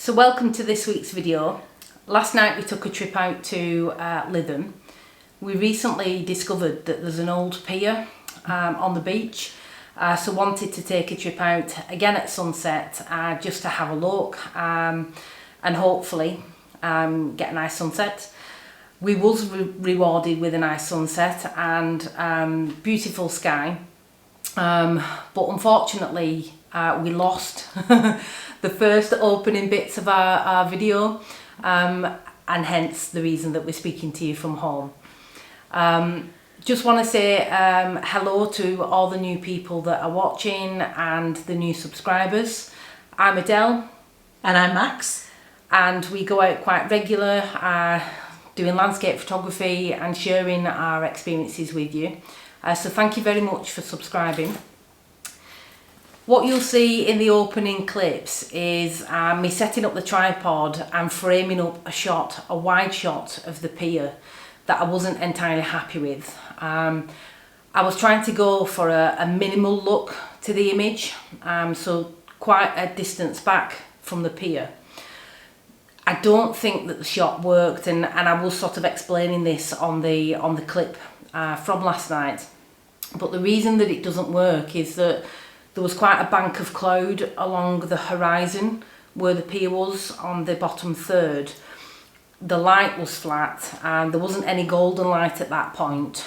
So welcome to this week's video. Last night we took a trip out to Lytham. We recently discovered that there's an old pier on the beach, so wanted to take a trip out again at sunset just to have a look and hopefully get a nice sunset. We was rewarded with a nice sunset and beautiful sky, but unfortunately we lost the first opening bits of our video, and hence the reason that we're speaking to you from home. Just want to say hello to all the new people that are watching and the new subscribers. I'm Adele. And I'm Max. And we go out quite regular, doing landscape photography and sharing our experiences with you. So thank you very much for subscribing. What you'll see in the opening clips is me setting up the tripod and framing up a wide shot of the pier that I wasn't entirely happy with. I was trying to go for a minimal look to the image, so quite a distance back from the pier. I don't think that the shot worked, and I was sort of explaining this on the clip from last night. But the reason that it doesn't work is that there was quite a bank of cloud along the horizon where the pier was on the bottom third. The light was flat and there wasn't any golden light at that point.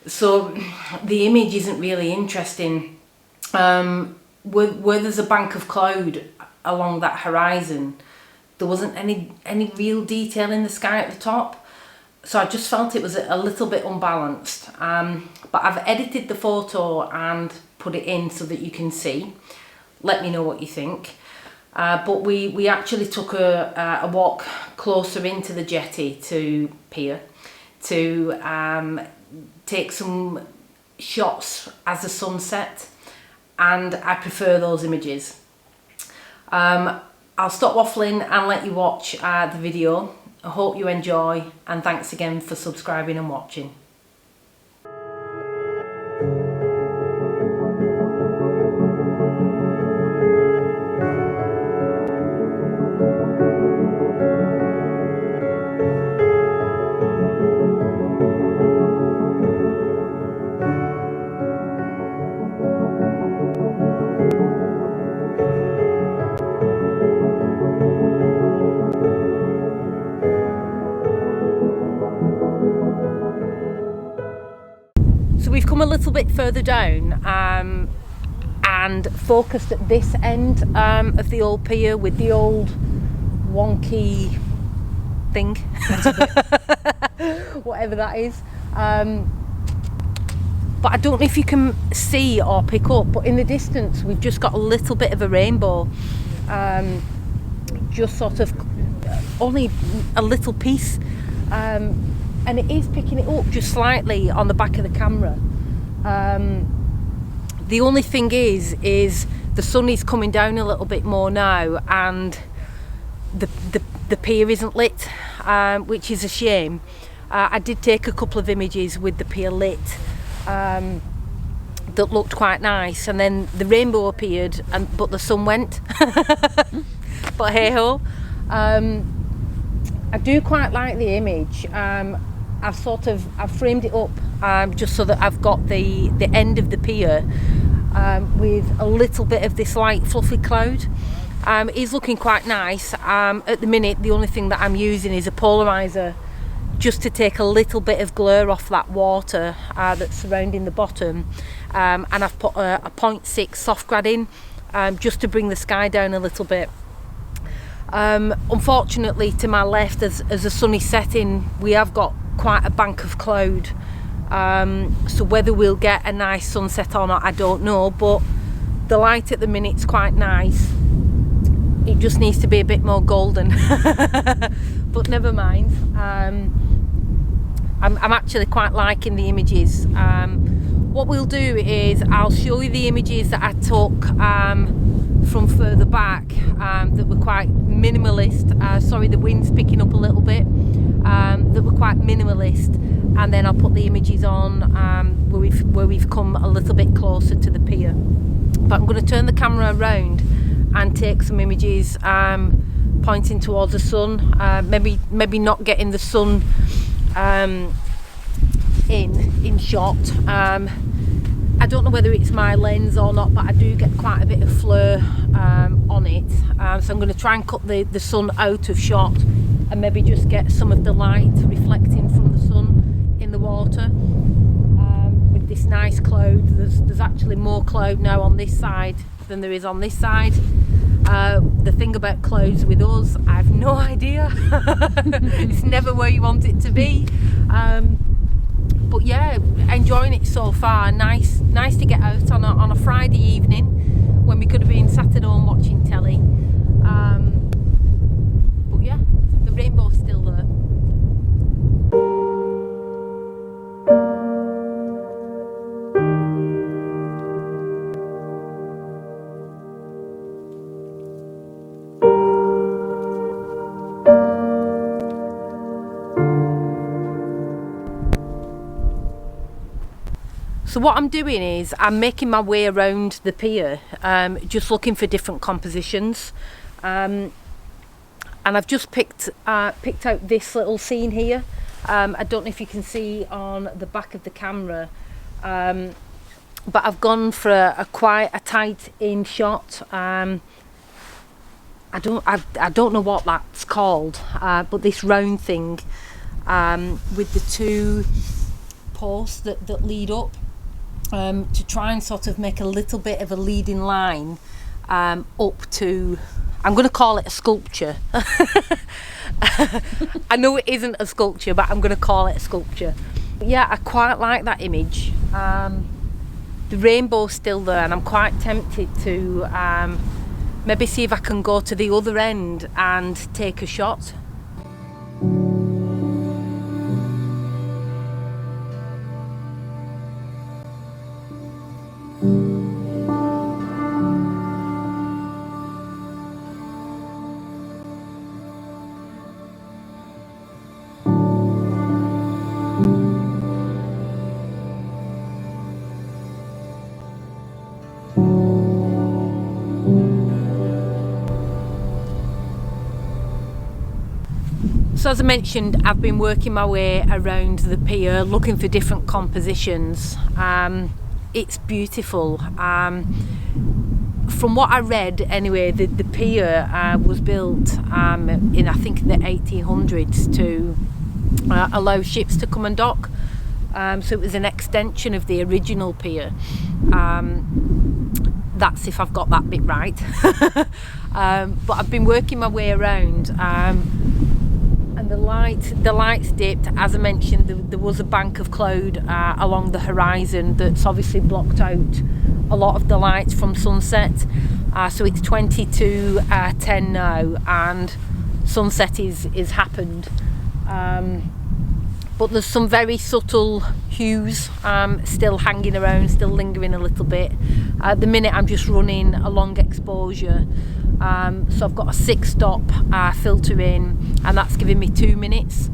So the image isn't really interesting. Where there's a bank of cloud along that horizon, there wasn't any real detail in the sky at the top. So I just felt it was a little bit unbalanced. But I've edited the photo and put it in so that you can see. Let me know what you think. But we actually took a walk closer into the jetty to pier to take some shots as the sun set, and I prefer those images. I'll stop waffling and let you watch the video. I hope you enjoy, and thanks again for subscribing and watching. So we've come a little bit further down and focused at this end of the old pier with the old wonky thing, whatever that is. But I don't know if you can see or pick up, but in the distance we've just got a little bit of a rainbow, just sort of only a little piece. And it is picking it up just slightly on the back of the camera. The only thing is the sun is coming down a little bit more now, and the pier isn't lit, which is a shame. I did take a couple of images with the pier lit that looked quite nice, and then the rainbow appeared, but the sun went. But hey ho. I do quite like the image. I've framed it up just so that I've got the end of the pier with a little bit of this light fluffy cloud. It is looking quite nice. At the minute the only thing that I'm using is a polarizer just to take a little bit of glare off that water that's surrounding the bottom, and I've put a 0.6 soft grad in just to bring the sky down a little bit. Unfortunately, to my left, as the sun is setting, we have got quite a bank of cloud, so whether we'll get a nice sunset or not I don't know, but the light at the minute's quite nice. It just needs to be a bit more golden. But never mind. I'm actually quite liking the images. What we'll do is I'll show you the images that I took from further back that were quite minimalist. Sorry, the wind's picking up a little bit. That were quite minimalist, and then I'll put the images on where we've come a little bit closer to the pier. But I'm going to turn the camera around and and take some images pointing towards the sun, maybe not getting the sun in shot. I don't know whether it's my lens or not, but I do get quite a bit of flare on it, so I'm going to try and cut the sun out of shot and maybe just get some of the light reflecting from the sun in the water. With this nice cloud, there's actually more cloud now on this side than there is on this side. The thing about clouds with us, I have no idea. It's never where you want it to be. But yeah, enjoying it so far. Nice to get out on a Friday evening when we could have been sat at home watching telly. But yeah, the rainbow's still there. So what I'm doing is I'm making my way around the pier, just looking for different compositions, and I've just picked out this little scene here. I don't know if you can see on the back of the camera, but I've gone for quite a tight in shot. I don't know what that's called, but this round thing with the two posts that lead up. To try and sort of make a little bit of a leading line up to, I'm going to call it a sculpture. I know it isn't a sculpture, but I'm going to call it a sculpture. But yeah, I quite like that image. The rainbow's still there, and I'm quite tempted to maybe see if I can go to the other end and take a shot. So as I mentioned, I've been working my way around the pier looking for different compositions. It's beautiful. From what I read anyway, the pier was built in I think the 1800s to allow ships to come and dock. So it was an extension of the original pier. That's if I've got that bit right. But I've been working my way around. And the lights dipped. As I mentioned, there was a bank of cloud along the horizon that's obviously blocked out a lot of the lights from sunset. So it's 22:10 now, and sunset is happened. But there's some very subtle hues still hanging around, still lingering a little bit. At the minute I'm just running a long exposure. So I've got a 6-stop filter in, and that's giving me 2 minutes.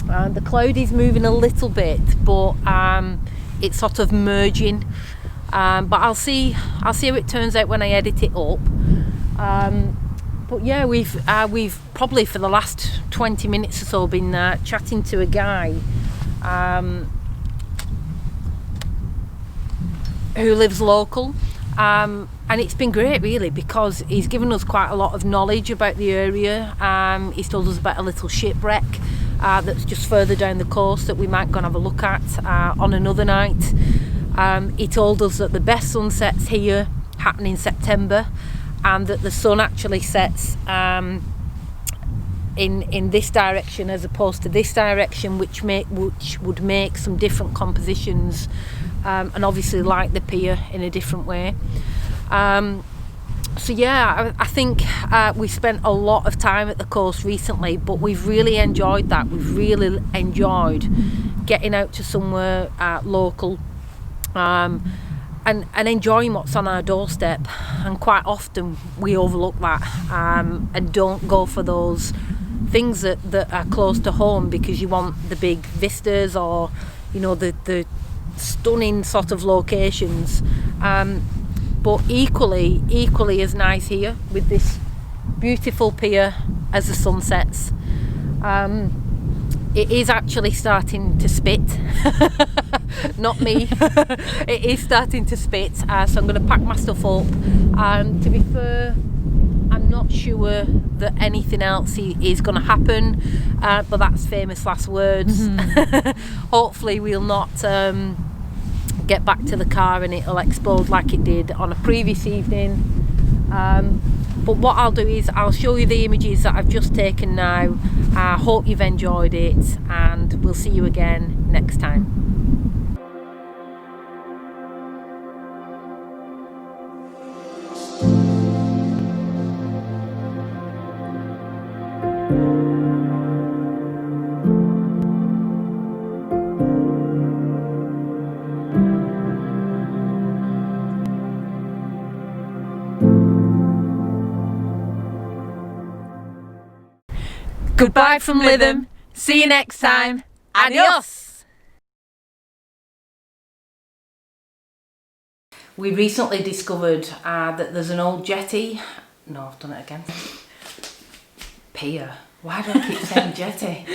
The cloud is moving a little bit, but it's sort of merging. But I'll see how it turns out when I edit it up. But yeah, we've probably for the last 20 minutes or so been chatting to a guy who lives local. And it's been great really, because he's given us quite a lot of knowledge about the area. He's told us about a little shipwreck that's just further down the coast that we might go and have a look at on another night. He told us that the best sunsets here happen in September, and that the sun actually sets in this direction as opposed to this direction, which would make some different compositions, and obviously light the pier in a different way. So yeah, I think we spent a lot of time at the coast recently, but we've really enjoyed that. We've really enjoyed getting out to somewhere local, and enjoying what's on our doorstep. And quite often we overlook that and don't go for those things that are close to home, because you want the big vistas or, you know, the stunning sort of locations. but equally as nice here with this beautiful pier as the sun sets. It is actually starting to spit. Not me. It is starting to spit, so I'm going to pack my stuff up. To be fair, I'm not sure that anything else is going to happen, but that's famous last words. Hopefully we'll not get back to the car and it'll explode like it did on a previous evening. But what I'll do is I'll show you the images that I've just taken now. I hope you've enjoyed it, and we'll see you again next time. Goodbye from Lytham. See you next time. Adios. We recently discovered that there's an old jetty. No, I've done it again. Pier. Why do I keep saying jetty?